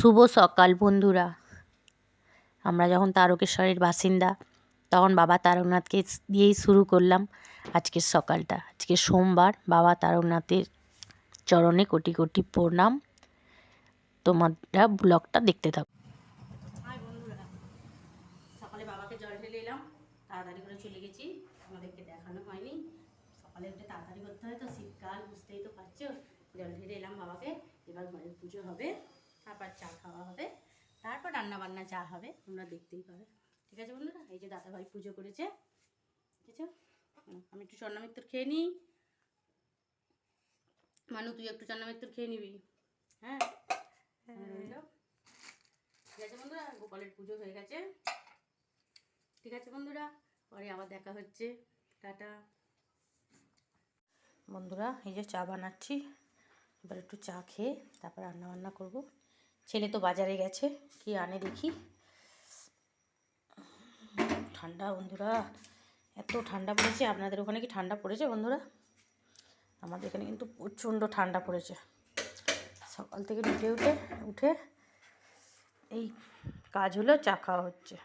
শুভ সকাল বন্ধুরা। আমরা যখন তারকেশ্বরের বাসিন্দা তখন বাবা তারকনাথকে দিয়েই শুরু করলাম আজকের সকালটা। আজকে সোমবার। বাবা তারকনাথের চরণে কোটি কোটি প্রণাম। তোমরা ব্লগটা দেখতে থাকো। হাই বন্ধুরা, সকালে বাবাকে জল ঢেলে এলাম, তাড়াতাড়ি করে চলে গেছি, আমাদেরকে দেখানো হয়নি। সকালে উঠে তাড়াতাড়ি করতে হয় তো, শীতকাল বুঝতেই তো পারছো। জল ঢেলে এলাম বাবাকে, এবার ঘরের পুজো হবে, তারপর চা খাওয়া হবে, তারপর রান্না বান্না যা হবে তোমরা দেখতেই পাবে। ঠিক আছে বন্ধুরা, এই যে দাদাভাই পুজো করেছে, ঠিক আছে। আমি একটু চন্নামিত্তর খেয়ে নিই। মানু তুই একটু চন্নামিত্তর খেয়ে নিবি, হ্যাঁ? ঠিক আছে বন্ধুরা, গোপালের পুজো হয়ে গেছে। ঠিক আছে বন্ধুরা, পরে আবার দেখা হচ্ছে, টাটা। বন্ধুরা এই যে চা বানাচ্ছি, এবার একটু চা খেয়ে তারপর রান্না বান্না করব। ছেলে তো বাজারে গেছে, কি আনে দেখি। ঠান্ডা বন্ধুরা, এত ঠান্ডা পড়েছে। আপনাদের ওখানে কি ঠান্ডা পড়েছে বন্ধুরা? আমাদের এখানে কিন্তু প্রচণ্ড ঠান্ডা পড়েছে। সকাল থেকে উঠে এই কাজ হলো, চা খাওয়া হচ্ছে।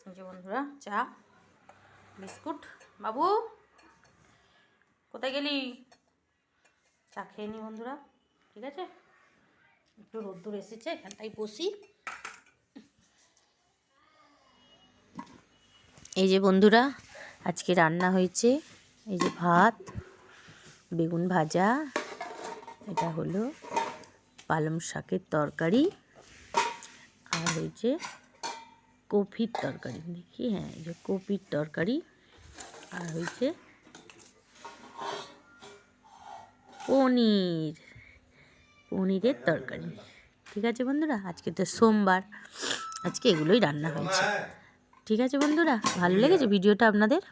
এই যে বন্ধুরা চা, বিস্কুট। বাবু কোথায় গেলি? চা খেয়ে নি বন্ধুরা, ঠিক আছে। একটু রোদ্দুর এসেছে, এখানটাই বসি। এই যে বন্ধুরা, আজকে রান্না হয়েছে এই যে ভাত, বেগুন ভাজা, এটা হলো পালং শাকের তরকারি, আর হয়েছে কপির তরকারি। দেখি, হ্যাঁ এই যে কপির তরকারি, আর হয়েছে পনিরের তরকারি। ঠিক আছে বন্ধুরা, আজকে তো সোমবার, আজকে এগুলোই রান্না হয়েছে। ঠিক আছে বন্ধুরা, ভালো লেগেছে ভিডিওটা আপনাদের?